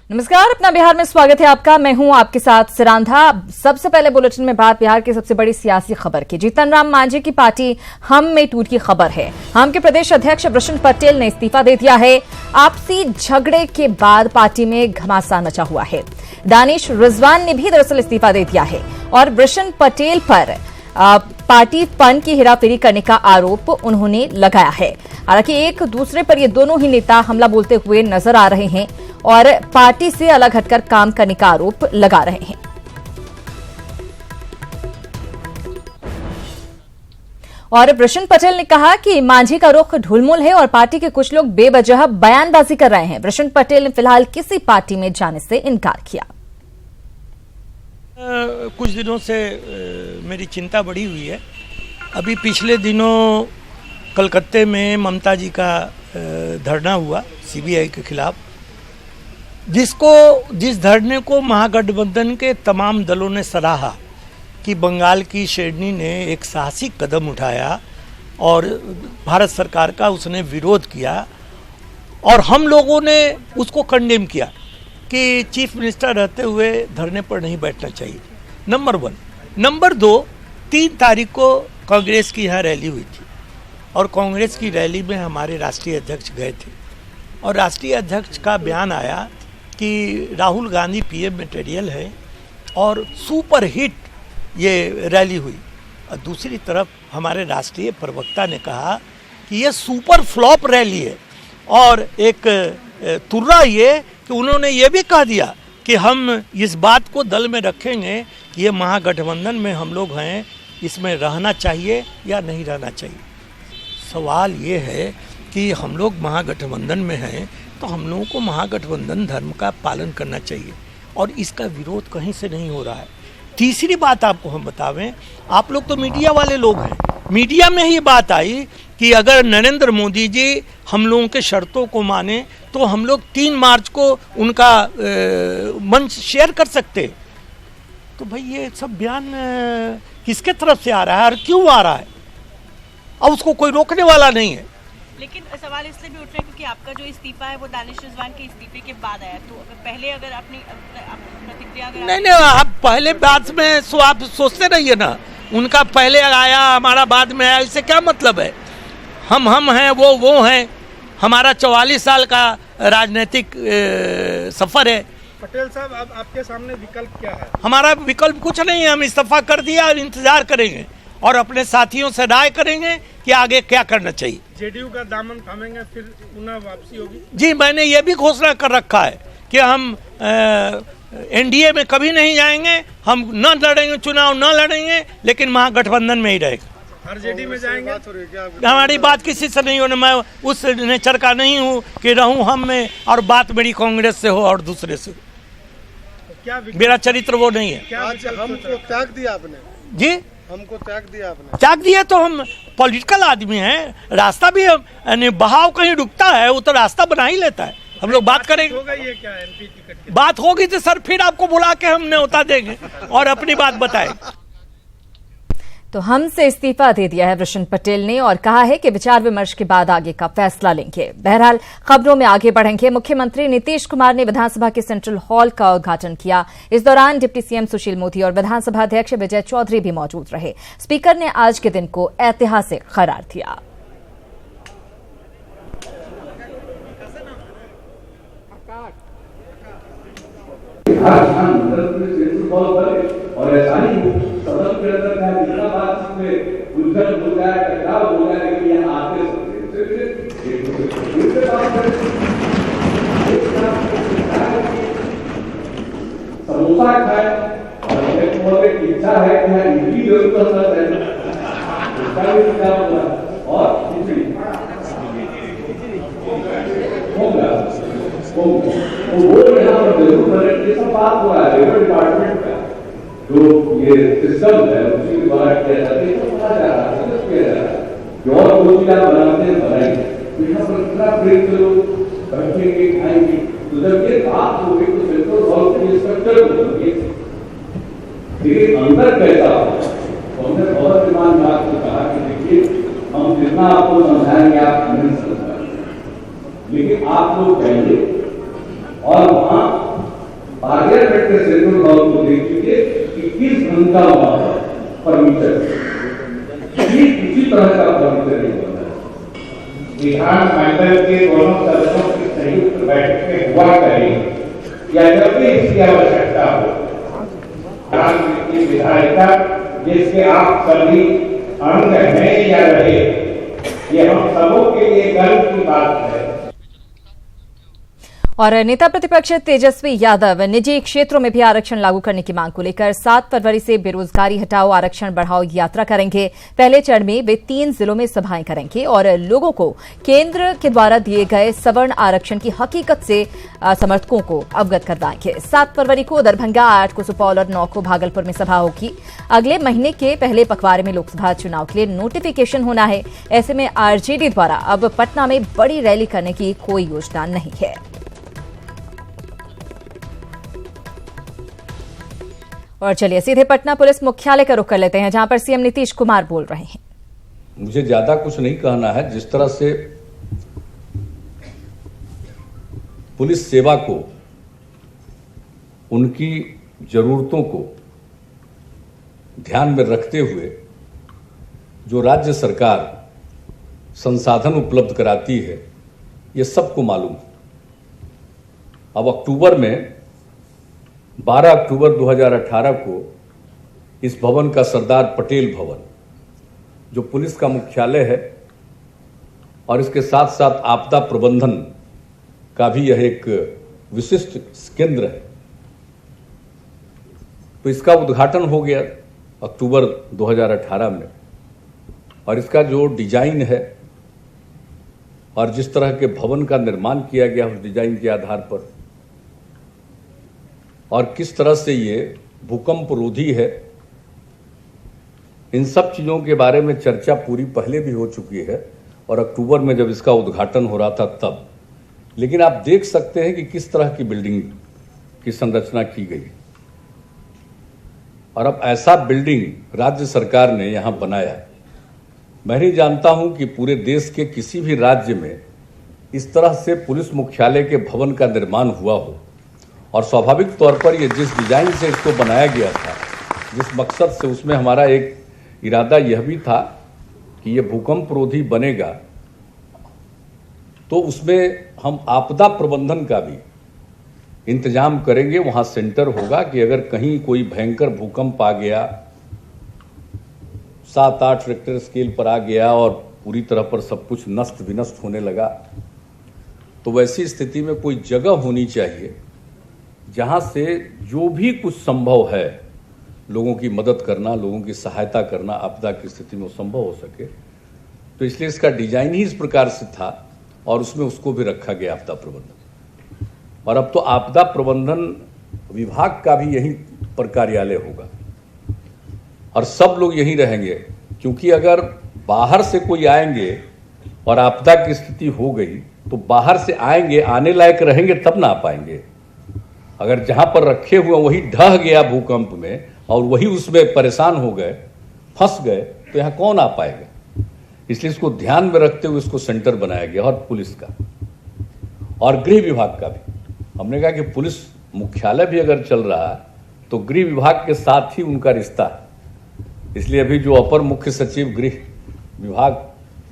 नमस्कार, अपना बिहार में स्वागत है आपका। मैं हूं आपके साथ सिरांधा। सबसे पहले बुलेटिन में बात बिहार की सबसे बड़ी सियासी खबर की। जीतन राम मांझी की पार्टी हम में टूट की खबर है। हम के प्रदेश अध्यक्ष वृषण पटेल ने इस्तीफा दे दिया है। आपसी झगड़े के बाद पार्टी में घमासान मचा हुआ है। दानिश रिजवान ने भी दरअसल इस्तीफा दे दिया है और वृषण पटेल पर पार्टी फंड की हेराफेरी करने का आरोप उन्होंने लगाया है। हालांकि एक दूसरे पर ये दोनों ही नेता हमला बोलते हुए नजर आ रहे हैं और पार्टी से अलग हटकर काम करने का आरोप लगा रहे हैं। और वृषण पटेल ने कहा कि मांझी का रुख ढुलमुल है और पार्टी के कुछ लोग बेवजह बयानबाजी कर रहे हैं। वृषण पटेल ने फिलहाल किसी पार्टी में जाने से इनकार किया। कुछ दिनों से मेरी चिंता बढ़ी हुई है। अभी पिछले दिनों कलकत्ते में ममता जी का धरना हुआ सीबीआई के खिलाफ, जिस धरने को महागठबंधन के तमाम दलों ने सराहा कि बंगाल की शेरनी ने एक साहसिक कदम उठाया और भारत सरकार का उसने विरोध किया और हम लोगों ने उसको कंडेम किया कि चीफ मिनिस्टर रहते हुए धरने पर नहीं बैठना चाहिए। नंबर 1। नंबर 2, 3 तारीख को कांग्रेस की यहाँ रैली हुई थी और कांग्रेस की रैली में हमारे राष्ट्रीय अध्यक्ष गए थे और राष्ट्रीय अध्यक्ष का बयान आया कि राहुल गांधी पीएम मटेरियल है और सुपर हिट ये रैली हुई। और दूसरी तरफ हमारे राष्ट्रीय प्रवक्ता ने कहा कि ये सुपर फ्लॉप रैली है और एक तुर्रा ये कि उन्होंने ये भी कह दिया कि हम इस बात को दल में रखेंगे कि ये महागठबंधन में हम लोग हैं, इसमें रहना चाहिए या नहीं रहना चाहिए। सवाल ये है कि हम लोग महागठबंधन में हैं तो हम लोगों को महागठबंधन धर्म का पालन करना चाहिए और इसका विरोध कहीं से नहीं हो रहा है। तीसरी बात आपको हम बतावें, आप लोग तो मीडिया वाले लोग हैं, मीडिया में ही बात आई कि अगर नरेंद्र मोदी जी हम लोगों के शर्तों को माने तो हम लोग 3 मार्च को उनका मंच शेयर कर सकते। तो भाई ये सब बयान किसके तरफ से आ रहा है और क्यों आ रहा है? अब उसको कोई रोकने वाला नहीं है। लेकिन सवाल इसलिए भी उठ रहा है क्योंकि आपका जो इस्तीफा है वो दानिश रिजवान के इस्तीफे के बाद आया, तो पहले अगर अपनी प्रतिक्रिया नहीं आप पहले बाद में आप सोचते रहिए ना, उनका पहले आया हमारा बाद में आया, इससे क्या मतलब है? हम हैं वो हैं। हमारा 44 साल का राजनीतिक सफर है। पटेल साहब, अब आपके सामने विकल्प क्या है? हमारा विकल्प कुछ नहीं है। हम इस्तीफा कर दिया और इंतजार करेंगे और अपने साथियों से राय करेंगे कि आगे क्या करना चाहिए। जेडीयू का दामन थामेंगे, फिर पुनः वापसी होगी? जी, मैंने ये भी घोषणा कर रखा है कि हम एनडीए में कभी नहीं जाएंगे, हम न लड़ेंगे, चुनाव न लड़ेंगे, लेकिन महागठबंधन में ही रहेगा। आरजेडी में जाएंगे? हमारी बात किसी से नहीं होने, मैं उस नेचर का नहीं हूँ कि रहूँ हम में और बात मेरी कांग्रेस से हो और दूसरे से। क्या मेरा चरित्र वो नहीं है। हमको त्याग दिया आपने? जी, हमको त्याग दिया आपने? त्याग दिया तो हम पॉलिटिकल आदमी हैं, रास्ता भी यानी बहाव कहीं रुकता है, वो तो रास्ता बना ही लेता है। हम लोग बात करेंगे। होगा ये क्या एमपी टिकट की बात होगी तो सर फिर आपको बुला के हम न्योता देंगे और अपनी बात बताएंगे। तो हमसे इस्तीफा दे दिया है वृषण पटेल ने और कहा है कि विचार विमर्श के बाद आगे का फैसला लेंगे। बहरहाल खबरों में आगे बढ़ेंगे। मुख्यमंत्री नीतीश कुमार ने विधानसभा के सेंट्रल हॉल का उद्घाटन किया। इस दौरान डिप्टी सीएम सुशील मोदी और विधानसभा अध्यक्ष विजय चौधरी भी मौजूद रहे। स्पीकर ने आज के दिन को ऐतिहासिक करार दिया। और ऐसा ही सदन के अंदर क्या जितना बात में उलझन हो जाए, टकराव हो जाए, लेकिन ये आते समोसा खाए और एक इच्छा है कि यहाँ इडली जरूर करना चाहिए, उसका भी क्या होगा, और खिचड़ी होगा तो वो यहाँ पर जरूर बने। ये सब बात हुआ है लेबर डिपार्टमेंट का जो ये सिस्टम है उसी द्वारा किया जाता है, तो कहा जा रहा है किया जा रहा है जो और वो चीज आप बनाते हैं बनाएंगे, तो यहाँ पर इतना प्रेम से लोग बैठेंगे खाएंगे, तो जब ये बात होगी तो सेंट्रल हॉल के स्ट्रक्चर होगी, लेकिन अंदर कैसा हो। तो हमने बहुत ईमान बात को कहा कि देखिए हम जितना आपको समझाएंगे आप नहीं समझ पाएंगे, लेकिन आप लोग जाइए और वहां मिनट में सेंट्रल हॉल को देख लीजिए कि किस ढंग का वहां फर्नीचर, किसी तरह का फर्नीचर नहीं बना है। विधानमंडल के दोनों सदनों की संयुक्त बैठकें हुआ करें या जब भी इसकी आवश्यकता हो, की विधायिका जिसके आप सभी अंग हैं या रहे, ये हम सबों के लिए गर्व की बात है। और नेता प्रतिपक्ष तेजस्वी यादव निजी क्षेत्रों में भी आरक्षण लागू करने की मांग को लेकर 7 फरवरी से बेरोजगारी हटाओ आरक्षण बढ़ाओ यात्रा करेंगे। पहले चरण में वे 3 जिलों में सभाएं करेंगे और लोगों को केंद्र के द्वारा दिए गए सवर्ण आरक्षण की हकीकत से समर्थकों को अवगत करवाएंगे। 7 फरवरी को दरभंगा, 8 को सुपौल और 9 को भागलपुर में सभा होगी। अगले महीने के पहले पखवाड़े में लोकसभा चुनाव के लिए नोटिफिकेशन होना है। ऐसे में आरजेडी द्वारा अब पटना में बड़ी रैली करने की कोई योजना नहीं है। और चलिए सीधे पटना पुलिस मुख्यालय का रुख कर लेते हैं, जहां पर सीएम नीतीश कुमार बोल रहे हैं। मुझे ज्यादा कुछ नहीं कहना है। जिस तरह से पुलिस सेवा को, उनकी जरूरतों को ध्यान में रखते हुए जो राज्य सरकार संसाधन उपलब्ध कराती है, ये सबको मालूम है। अब अक्टूबर में 12 अक्टूबर 2018 को इस भवन का सरदार पटेल भवन, जो पुलिस का मुख्यालय है और इसके साथ साथ आपदा प्रबंधन का भी यह एक विशिष्ट केंद्र है, तो इसका उद्घाटन हो गया अक्टूबर 2018 में। और इसका जो डिजाइन है और जिस तरह के भवन का निर्माण किया गया उस डिजाइन के आधार पर, और किस तरह से ये भूकंप रोधी है, इन सब चीज़ों के बारे में चर्चा पूरी पहले भी हो चुकी है और अक्टूबर में जब इसका उद्घाटन हो रहा था तब। लेकिन आप देख सकते हैं कि किस तरह की बिल्डिंग की संरचना की गई और अब ऐसा बिल्डिंग राज्य सरकार ने यहाँ बनाया। मैं नहीं जानता हूँ कि पूरे देश के किसी भी राज्य में इस तरह से पुलिस मुख्यालय के भवन का निर्माण हुआ हो। और स्वाभाविक तौर पर ये जिस डिजाइन से इसको बनाया गया था, जिस मकसद से, उसमें हमारा एक इरादा यह भी था कि ये भूकंप रोधी बनेगा, तो उसमें हम आपदा प्रबंधन का भी इंतजाम करेंगे। वहाँ सेंटर होगा कि अगर कहीं कोई भयंकर भूकंप आ गया, 7-8 रिक्टर स्केल पर आ गया और पूरी तरह पर सब कुछ नष्ट विनष्ट होने लगा, तो वैसी स्थिति में कोई जगह होनी चाहिए जहाँ से जो भी कुछ संभव है लोगों की मदद करना, लोगों की सहायता करना आपदा की स्थिति में संभव हो सके। तो इसलिए इसका डिजाइन ही इस प्रकार से था और उसमें उसको भी रखा गया आपदा प्रबंधन। और अब तो आपदा प्रबंधन विभाग का भी यहीं पर कार्यालय होगा और सब लोग यहीं रहेंगे, क्योंकि अगर बाहर से कोई आएंगे और आपदा की स्थिति हो गई तो बाहर से आएंगे, आने लायक रहेंगे तब ना आ पाएंगे। अगर जहां पर रखे हुए वही ढह गया भूकंप में और वही उसमें परेशान हो गए, फंस गए, तो यहाँ कौन आ पाएगा। इसलिए इसको ध्यान में रखते हुए इसको सेंटर बनाया गया। और पुलिस का और गृह विभाग का भी हमने कहा कि पुलिस मुख्यालय भी अगर चल रहा है तो गृह विभाग के साथ ही उनका रिश्ता है। इसलिए अभी जो अपर मुख्य सचिव गृह विभाग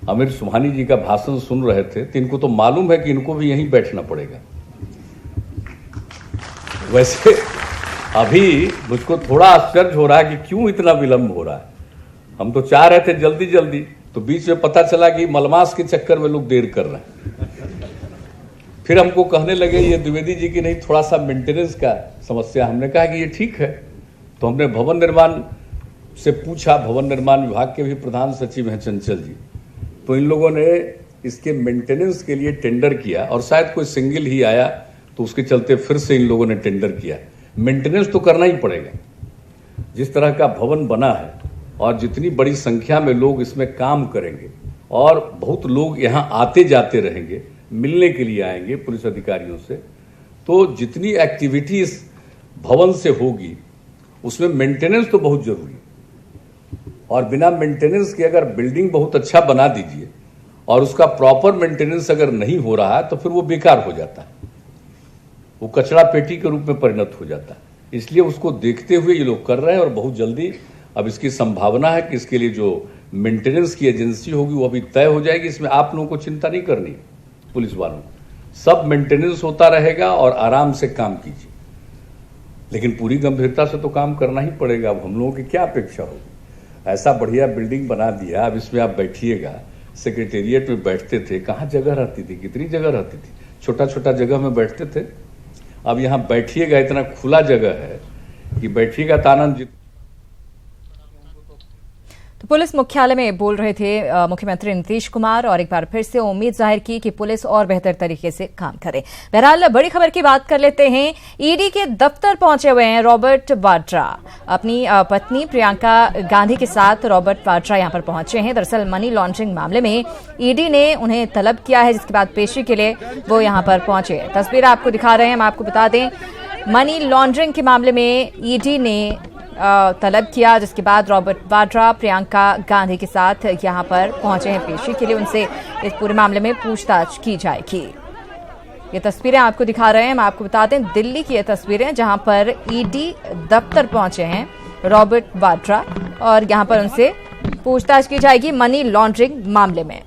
अमित सुबहानी जी का भाषण सुन रहे थे, तो इनको तो मालूम है कि इनको भी यहीं बैठना पड़ेगा। वैसे अभी मुझको थोड़ा आश्चर्य हो रहा है कि क्यों इतना विलंब हो रहा है। हम तो चाह रहे थे जल्दी जल्दी, तो बीच में पता चला कि मलमास के चक्कर में लोग देर कर रहे हैं। फिर हमको कहने लगे ये द्विवेदी जी की नहीं, थोड़ा सा मेंटेनेंस का समस्या। हमने कहा कि ये ठीक है। तो हमने भवन निर्माण से पूछा, भवन निर्माण विभाग के भी प्रधान सचिव हैं चंचल जी, तो इन लोगों ने इसके मेंटेनेंस के लिए टेंडर किया और शायद कोई सिंगल ही आया, तो उसके चलते फिर से इन लोगों ने टेंडर किया। मेंटेनेंस तो करना ही पड़ेगा। जिस तरह का भवन बना है और जितनी बड़ी संख्या में लोग इसमें काम करेंगे और बहुत लोग यहाँ आते जाते रहेंगे, मिलने के लिए आएंगे पुलिस अधिकारियों से, तो जितनी एक्टिविटी इस भवन से होगी उसमें मेंटेनेंस तो बहुत जरूरी है। और बिना मेंटेनेंस के अगर बिल्डिंग बहुत अच्छा बना दीजिए और उसका प्रॉपर मेंटेनेंस अगर नहीं हो रहा है तो फिर वो बेकार हो जाता है, वो कचरा पेटी के रूप में परिणत हो जाता है। इसलिए उसको देखते हुए ये लोग कर रहे हैं और बहुत जल्दी अब इसकी संभावना है कि इसके लिए जो मेंटेनेंस की एजेंसी होगी वो अभी तय हो जाएगी। इसमें आप लोगों को चिंता नहीं करनी, पुलिस वालों सब मेंटेनेंस होता रहेगा और आराम से काम कीजिए, लेकिन पूरी गंभीरता से तो काम करना ही पड़ेगा। अब हम लोगों की क्या अपेक्षा होगी? ऐसा बढ़िया बिल्डिंग बना दिया, अब इसमें आप बैठिएगा। सेक्रेटेरिएट में बैठते थे, कहाँ जगह रहती थी, कितनी जगह रहती थी, छोटा छोटा जगह में बैठते थे। अब यहाँ बैठिएगा, इतना खुला जगह है कि बैठिएगा तो आनंद। तो पुलिस मुख्यालय में बोल रहे थे मुख्यमंत्री नीतीश कुमार और एक बार फिर से उम्मीद जाहिर की कि पुलिस और बेहतर तरीके से काम करे। बहरहाल बड़ी खबर की बात कर लेते हैं। ईडी के दफ्तर पहुंचे हुए हैं रॉबर्ट वाड्रा। अपनी पत्नी प्रियंका गांधी के साथ रॉबर्ट वाड्रा यहां पर पहुंचे हैं। दरअसल मनी लॉन्ड्रिंग मामले में ईडी ने उन्हें तलब किया है, जिसके बाद पेशी के लिए वो यहां पर पहुंचे। तस्वीर आपको दिखा रहे हैं। हम आपको बता दें, मनी लॉन्ड्रिंग के मामले में ईडी ने तलब किया, जिसके बाद रॉबर्ट वाड्रा प्रियंका गांधी के साथ यहां पर पहुंचे हैं पेशी के लिए। उनसे इस पूरे मामले में पूछताछ की जाएगी। ये तस्वीरें आपको दिखा रहे हैं। हम आपको बता दें, दिल्ली की ये तस्वीरें जहां पर ईडी दफ्तर पहुंचे हैं रॉबर्ट वाड्रा और यहां पर उनसे पूछताछ की जाएगी मनी लॉन्ड्रिंग मामले में।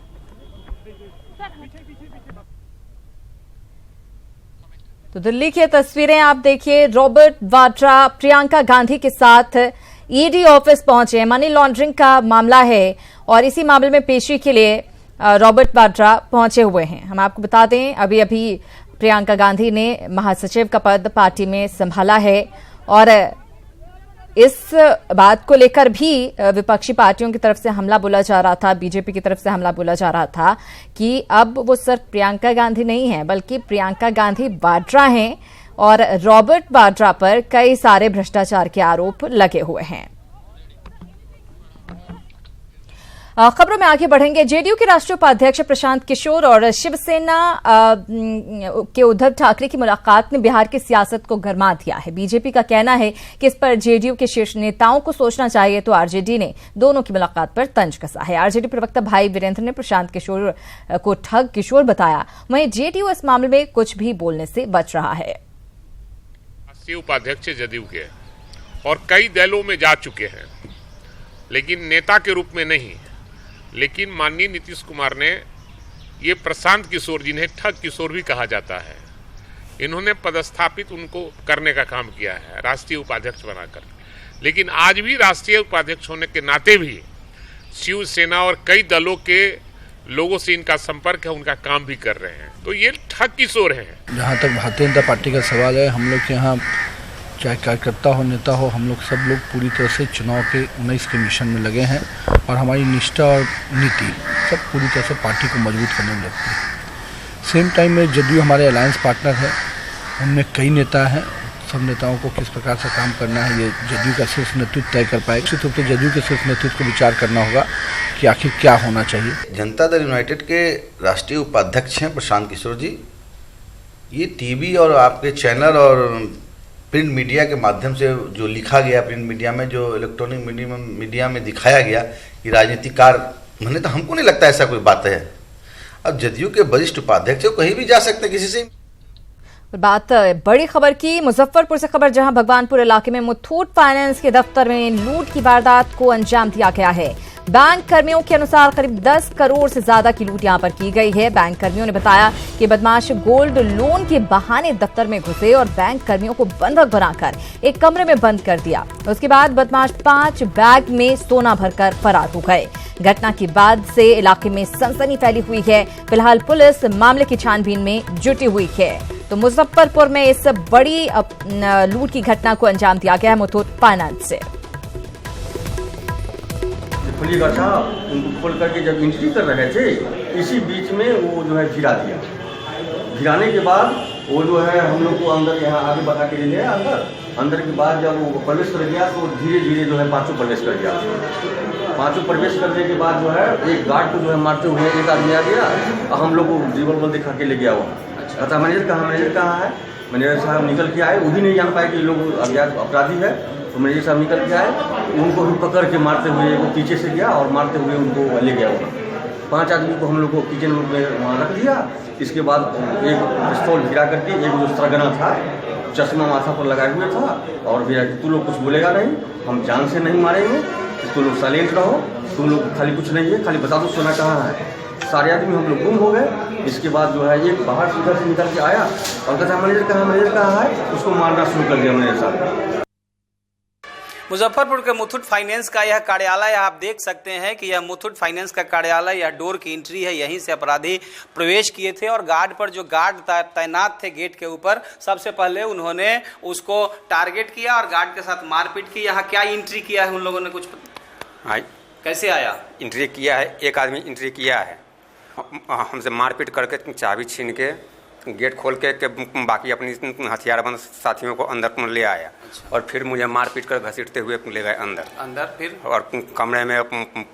तो दिल्ली की तस्वीरें आप देखिए। रॉबर्ट वाड्रा प्रियंका गांधी के साथ ईडी ऑफिस पहुंचे। मनी लॉन्ड्रिंग का मामला है और इसी मामले में पेशी के लिए रॉबर्ट वाड्रा पहुंचे हुए हैं। हम आपको बता दें, अभी अभी प्रियंका गांधी ने महासचिव का पद पार्टी में संभाला है और इस बात को लेकर भी विपक्षी पार्टियों की तरफ से हमला बोला जा रहा था, बीजेपी की तरफ से हमला बोला जा रहा था कि अब वो सिर्फ प्रियंका गांधी नहीं है बल्कि प्रियंका गांधी वाड्रा हैं और रॉबर्ट वाड्रा पर कई सारे भ्रष्टाचार के आरोप लगे हुए हैं। खबरों में आगे बढ़ेंगे। जेडीयू के राष्ट्रीय उपाध्यक्ष प्रशांत किशोर और शिवसेना के उद्धव ठाकरे की मुलाकात ने बिहार की सियासत को गरमा दिया है। बीजेपी का कहना है कि इस पर जेडीयू के शीर्ष नेताओं को सोचना चाहिए, तो आरजेडी ने दोनों की मुलाकात पर तंज कसा है। आरजेडी प्रवक्ता भाई वीरेंद्र ने प्रशांत किशोर को ठग किशोर बताया। वहीं जेडीयू इस मामले में कुछ भी बोलने से बच रहा है। राष्ट्रीय उपाध्यक्ष जेडीयू के और कई दलों में जा चुके हैं, लेकिन नेता के रूप में नहीं। लेकिन माननीय नीतीश कुमार ने ये प्रशांत किशोर, जिन्हें ठग किशोर भी कहा जाता है, इन्होंने पदस्थापित उनको करने का काम किया है राष्ट्रीय उपाध्यक्ष बनाकर। लेकिन आज भी राष्ट्रीय उपाध्यक्ष होने के नाते भी शिवसेना और कई दलों के लोगों से इनका संपर्क है, उनका काम भी कर रहे हैं। तो ये ठग किशोर हैं। जहाँ तक भारतीय जनता पार्टी का सवाल है, हम लोग के यहाँ चाहे कार्यकर्ता हो, नेता हो, हम लोग सब लोग पूरी तरह से चुनाव के 19 के मिशन में लगे हैं और हमारी निष्ठा और नीति सब पूरी तरह से पार्टी को मजबूत करने में लगती है। सेम टाइम में जेडीयू हमारे अलायंस पार्टनर है, उनमें कई नेता हैं। सब नेताओं को किस प्रकार से काम करना है ये जेडीयू का शीर्ष नेतृत्व तय कर पाएगा। निश्चित रूप से जेडीयू के शीर्ष नेतृत्व को विचार करना होगा कि आखिर क्या होना चाहिए। जनता दल यूनाइटेड के राष्ट्रीय उपाध्यक्ष हैं प्रशांत किशोर जी। ये टीवी और आपके चैनल और प्रिंट मीडिया के माध्यम से जो लिखा गया, प्रिंट मीडिया में जो इलेक्ट्रॉनिक मीडिया में दिखाया गया कि राजनीतिकार, मैंने तो हमको नहीं लगता ऐसा कोई बात है। अब जदयू के वरिष्ठ उपाध्यक्ष कहीं भी जा सकते किसी से। बात बड़ी खबर की मुजफ्फरपुर से खबर, जहां भगवानपुर इलाके में मुथूट फाइनेंस के दफ्तर में लूट की वारदात को अंजाम दिया गया है। बैंक कर्मियों के अनुसार करीब 10 करोड़ से ज्यादा की लूट यहां पर की गई है। बैंक कर्मियों ने बताया कि बदमाश गोल्ड लोन के बहाने दफ्तर में घुसे और बैंक कर्मियों को बंधक बनाकर एक कमरे में बंद कर दिया। उसके बाद बदमाश 5 बैग में सोना भरकर फरार हो गए। घटना के बाद से इलाके में सनसनी फैली हुई है। फिलहाल पुलिस मामले की छानबीन में जुटी हुई है। तो मुजफ्फरपुर में इस बड़ी लूट की घटना को अंजाम दिया गया है मुथूट फाइनेंस से। खुलिएगा था, उनको खोल करके जब एंट्री कर रहे थे, इसी बीच में वो जो है गिरा दिया। गिराने के बाद वो जो है हम लोग को अंदर यहाँ आगे बढ़ा के ले गया अंदर के बाद जब वो प्रवेश कर गया तो धीरे धीरे जो है पाँचों प्रवेश कर गया। पाँचों प्रवेश करने के बाद जो है एक गार्ड को जो है मारते हुए एक आदमी आ गया और हम लोग को रिवॉल्वर दिखा के ले गया वहाँ। अच्छा, मैनेजर कहाँ है? मैनेजर साहब निकल के आए, वो भी नहीं जान पाए कि लोग अज्ञात अपराधी है। तो मैनेजर साहब निकल के आए, उनको भी पकड़ के मारते हुए वो पीछे से गया और मारते हुए उनको ले गया वहाँ। 5 आदमी को हम लोग को किचन में वहाँ रख दिया। इसके बाद एक पिस्तौल गिरा करके एक जो सरगना था चश्मा माथा पर लगाए हुए था और भैया तू लोग कुछ बोलेगा नहीं, हम जान से नहीं मारेंगे, तू लोग साइलेंट रहो, तुम लोग खाली कुछ नहीं है, खाली बता दो सोना कहाँ है। सारे आदमी हम लोग गुम हो गए। इसके बाद जो है एक बाहर उधर से निकल के आया और कहता मैनेजर कहाँ है, उसको मारना शुरू कर दिया मैनेजर साहब। मुजफ्फरपुर के मुथूट फाइनेंस का यह कार्यालय आप देख सकते हैं कि यह मुथूट फाइनेंस का कार्यालय, यह डोर की एंट्री है, यहीं से अपराधी प्रवेश किए थे और गार्ड पर जो गार्ड तैनात थे गेट के ऊपर, सबसे पहले उन्होंने उसको टारगेट किया और गार्ड के साथ मारपीट की। यहाँ क्या एंट्री किया है उन लोगों ने, कुछ कैसे आया? एंट्री किया है, एक आदमी एंट्री किया है, हमसे मारपीट करके चाबी छीन के गेट खोल के बाकी अपनी हथियारबंद साथियों को अंदर ले आया और फिर मुझे मारपीट कर घसीटते हुए ले गए अंदर फिर और कमरे में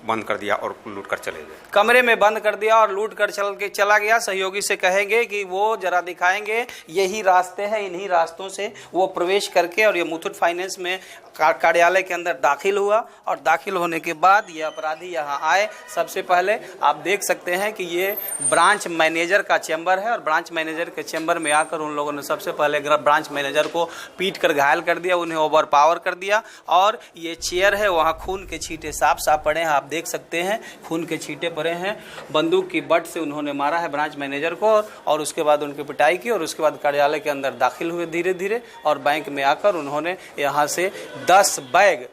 बंद कर दिया और लूट कर चले गए। कमरे में बंद कर दिया और लूट कर चला गया। सहयोगी से कहेंगे कि वो जरा दिखाएंगे, यही रास्ते हैं, इन्हीं रास्तों से वो प्रवेश करके और ये मुथूट फाइनेंस में कार्यालय के अंदर दाखिल हुआ और दाखिल होने के बाद ये अपराधी यहाँ आए। सबसे पहले आप देख सकते हैं कि ये ब्रांच मैनेजर का चैम्बर है और ब्रांच मैनेजर के चैम्बर में आकर उन लोगों ने सबसे पहले ब्रांच मैनेजर को पीट कर घायल कर दिया, उन्हें ओवर पावर कर दिया और ये चेयर है, वहाँ खून के छींटे साफ साफ पड़े हैं, आप देख सकते हैं खून के छींटे पड़े हैं। बंदूक की बट से उन्होंने मारा है ब्रांच मैनेजर को और उसके बाद उनकी पिटाई की और उसके बाद कार्यालय के अंदर दाखिल हुए धीरे धीरे और बैंक में आकर उन्होंने यहाँ से 10 बैग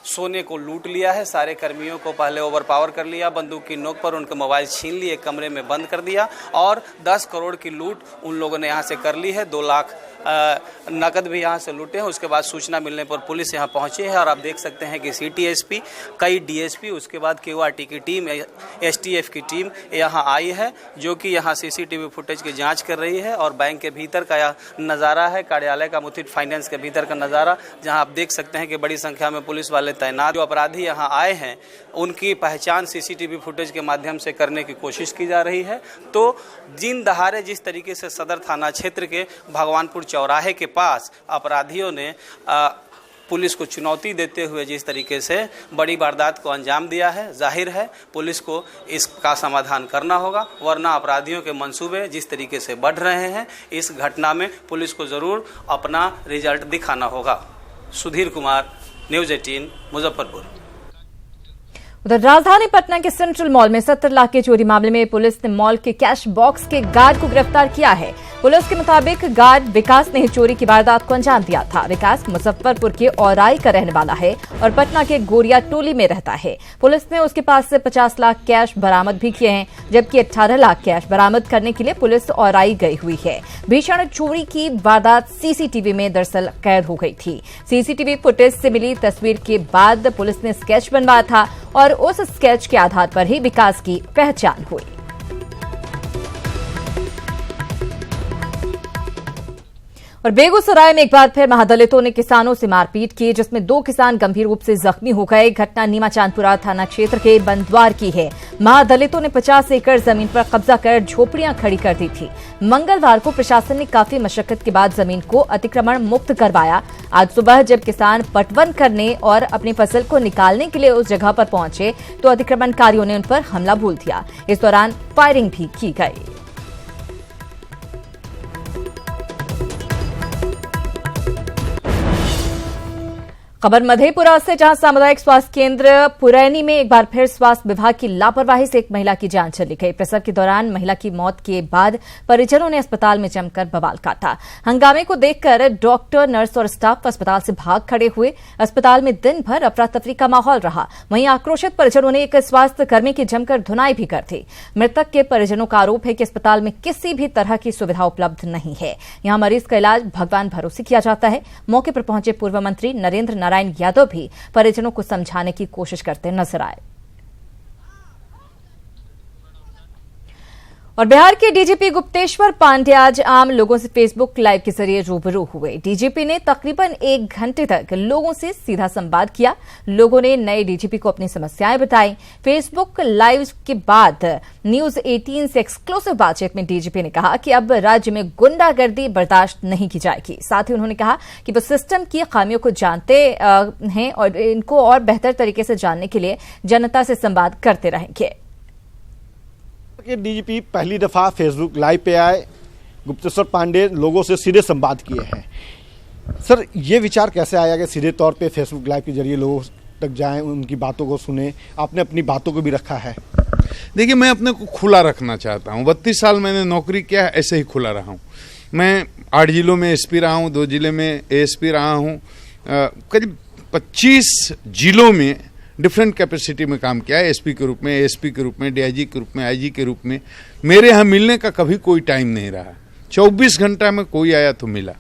सोने को लूट लिया है। सारे कर्मियों को पहले ओवर पावर कर लिया, बंदूक की नोक पर उनके मोबाइल छीन लिए, कमरे में बंद कर दिया और 10 करोड़ की लूट उन लोगों ने यहाँ से कर ली है। 2 लाख नकद भी यहाँ से लूटे हैं। उसके बाद सूचना मिलने पर पुलिस यहाँ पहुंची है और आप देख सकते हैं कि सिटी एसपी, कई डीएसपी, उसके बाद क्यूआरटी की टीम, एसटीएफ की टीम यहाँ आई है जो कि यहाँ सीसीटीवी फुटेज की जांच कर रही है और बैंक के भीतर का यह नज़ारा है, कार्यालय का, मुथूट फाइनेंस के भीतर का नज़ारा, जहाँ आप देख सकते हैं कि बड़ी संख्या में पुलिस वाले तैनात। जो अपराधी यहाँ आए हैं उनकी पहचान सीसीटीवी फुटेज के माध्यम से करने की कोशिश की जा रही है। तो दिन दहाड़े जिस तरीके से सदर थाना क्षेत्र के भगवानपुर चौराहे के पास अपराधियों ने पुलिस को चुनौती देते हुए जिस तरीके से बड़ी वारदात को अंजाम दिया है, जाहिर है पुलिस को इसका समाधान करना होगा, वरना अपराधियों के मंसूबे जिस तरीके से बढ़ रहे हैं, इस घटना में पुलिस को ज़रूर अपना रिजल्ट दिखाना होगा। सुधीर कुमार, न्यूज़ 18, मुजफ्फरपुर। उधर राजधानी पटना के सेंट्रल मॉल में 70 लाख के चोरी मामले में पुलिस ने मॉल के कैश बॉक्स के गार्ड को गिरफ्तार किया है। पुलिस के मुताबिक गार्ड विकास ने चोरी की वारदात को अंजाम दिया था। विकास मुजफ्फरपुर के औराई का रहने वाला है और पटना के गोरिया टोली में रहता है। पुलिस ने उसके पास से 50 लाख कैश बरामद भी किए हैं, जबकि 18 लाख कैश बरामद करने के लिए पुलिस औराई गई हुई है। भीषण चोरी की वारदात सीसीटीवी में दरअसल कैद हो गई थी। सीसीटीवी फुटेज से मिली तस्वीर के बाद पुलिस ने स्केच बनवाया था और उस स्केच के आधार पर ही विकास की पहचान हुई। और बेगूसराय में एक बार फिर महादलितों ने किसानों से मारपीट की, जिसमें 2 किसान गंभीर रूप से जख्मी हो गए। घटना नीमा चांदपुरा थाना क्षेत्र के बंदवार की है। महादलितों ने 50 एकड़ जमीन पर कब्जा कर झोपड़ियां खड़ी कर दी थी। मंगलवार को प्रशासन ने काफी मशक्कत के बाद जमीन को अतिक्रमण मुक्त करवाया। आज सुबह जब किसान पटवन करने और अपनी फसल को निकालने के लिए उस जगह पर पहुंचे तो अतिक्रमणकारियों ने उन पर हमला बोल दिया। इस दौरान फायरिंग भी की गई। खबर मधेपुरा से, जहां सामुदायिक स्वास्थ्य केंद्र पुरैनी में एक बार फिर स्वास्थ्य विभाग की लापरवाही से एक महिला की जान चली गई। प्रसव के दौरान महिला की मौत के बाद परिजनों ने अस्पताल में जमकर बवाल काटा। हंगामे को देखकर डॉक्टर, नर्स और स्टाफ अस्पताल से भाग खड़े हुए। अस्पताल में दिन भर अफरा तफरी का माहौल रहा। वहीं आक्रोशित परिजनों ने एक स्वास्थ्य कर्मी की जमकर धुनाई भी कर दी। मृतक के परिजनों का आरोप है कि अस्पताल में किसी भी तरह की सुविधा उपलब्ध नहीं है। यहां मरीज का इलाज भगवान भरोसे किया जाता है। मौके पर पहुंचे पूर्व मंत्री नरेंद्र नारायण यादव भी परिजनों को समझाने की कोशिश करते नजर आए। और बिहार के डीजीपी गुप्तेश्वर पांडे आज आम लोगों से फेसबुक लाइव के जरिए रूबरू हुए। डीजीपी ने तकरीबन 1 घंटे तक लोगों से सीधा संवाद किया। लोगों ने नए डीजीपी को अपनी समस्याएं बताई। फेसबुक लाइव के बाद न्यूज 18 से एक्सक्लूसिव बातचीत में डीजीपी ने कहा कि अब राज्य में गुंडागर्दी बर्दाश्त नहीं की जाएगी। साथ ही उन्होंने कहा कि वो सिस्टम की खामियों को जानते हैं और इनको और बेहतर तरीके से जानने के लिए जनता से संवाद करते रहेंगे। के डीजीपी पहली दफा फेसबुक लाइव पे आए। गुप्तेश्वर पांडे लोगों से सीधे संवाद किए हैं। सर, ये विचार कैसे आया कि सीधे तौर पे फेसबुक लाइव के जरिए लोगों तक जाएं, उनकी बातों को सुने? आपने अपनी बातों को भी रखा है। देखिए, मैं अपने को खुला रखना चाहता हूँ। 32 साल मैंने नौकरी किया, ऐसे ही खुला रहा हूँ। मैं 8 जिलों में एसपी रहा हूँ, 2 जिले में एएसपी रहा हूँ, करीब 25 जिलों में डिफरेंट कैपेसिटी में काम किया है, एसपी के रूप में, एएसपी के रूप में, डीआईजी के रूप में, आईजी के रूप में। मेरे यहाँ मिलने का कभी कोई टाइम नहीं रहा। 24 घंटा में कोई आया तो मिला।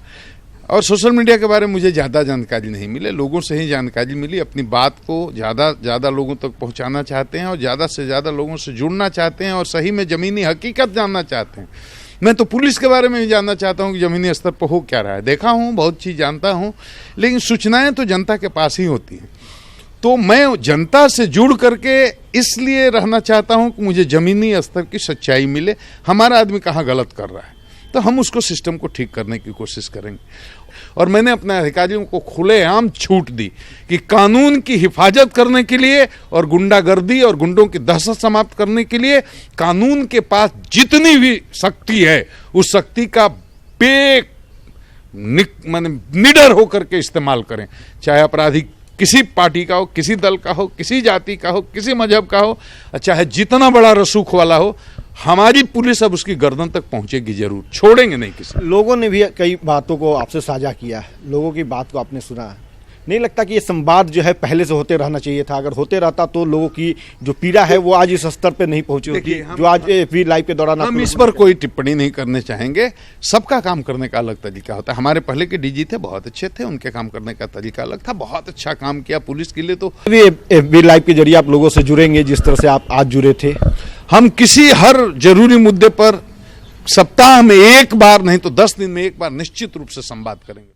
और सोशल मीडिया के बारे में मुझे ज़्यादा जानकारी नहीं मिले, लोगों से ही जानकारी मिली। अपनी बात को ज़्यादा लोगों तक पहुंचाना चाहते हैं और ज़्यादा से ज़्यादा लोगों से जुड़ना चाहते हैं और सही में ज़मीनी हकीकत जानना चाहते हैं। मैं तो पुलिस के बारे में भी जानना चाहता हूं कि ज़मीनी स्तर पर हो क्या रहा है। देखा हूं, बहुत चीज़ जानता हूं, लेकिन सूचनाएं तो जनता के पास ही होती हैं। तो मैं जनता से जुड़ करके इसलिए रहना चाहता हूं कि मुझे ज़मीनी स्तर की सच्चाई मिले, हमारा आदमी कहाँ गलत कर रहा है, तो हम उसको सिस्टम को ठीक करने की कोशिश करेंगे। और मैंने अपने अधिकारियों को खुलेआम छूट दी कि कानून की हिफाजत करने के लिए और गुंडागर्दी और गुंडों की दहशत समाप्त करने के लिए कानून के पास जितनी भी शक्ति है, उस शक्ति का निडर होकर के इस्तेमाल करें। चाहे अपराधी किसी पार्टी का हो, किसी दल का हो, किसी जाति का हो, किसी मजहब का हो, चाहे जितना बड़ा रसूख वाला हो, हमारी पुलिस अब उसकी गर्दन तक पहुंचेगी जरूर, छोड़ेंगे नहीं किसी। लोगों ने भी कई बातों को आपसे साझा किया है, लोगों की बात को आपने सुना है। नहीं लगता कि ये संवाद जो है पहले से होते रहना चाहिए था? अगर होते रहता तो लोगों की जो पीड़ा है वो आज इस स्तर पे नहीं पहुंची होती जो आज एफबी लाइव के दौरान। हम इस पर कोई टिप्पणी नहीं करने चाहेंगे। सबका काम करने का अलग तरीका होता है। हमारे पहले के डीजी थे, बहुत अच्छे थे, उनके काम करने का तरीका अलग था, बहुत अच्छा काम किया पुलिस के लिए। तो एफबी लाइव के जरिए आप लोगों से जुड़ेंगे जिस तरह से आप आज जुड़े थे? हम किसी हर जरूरी मुद्दे पर सप्ताह में 1 बार नहीं तो 10 दिन में 1 बार निश्चित रूप से संवाद करेंगे।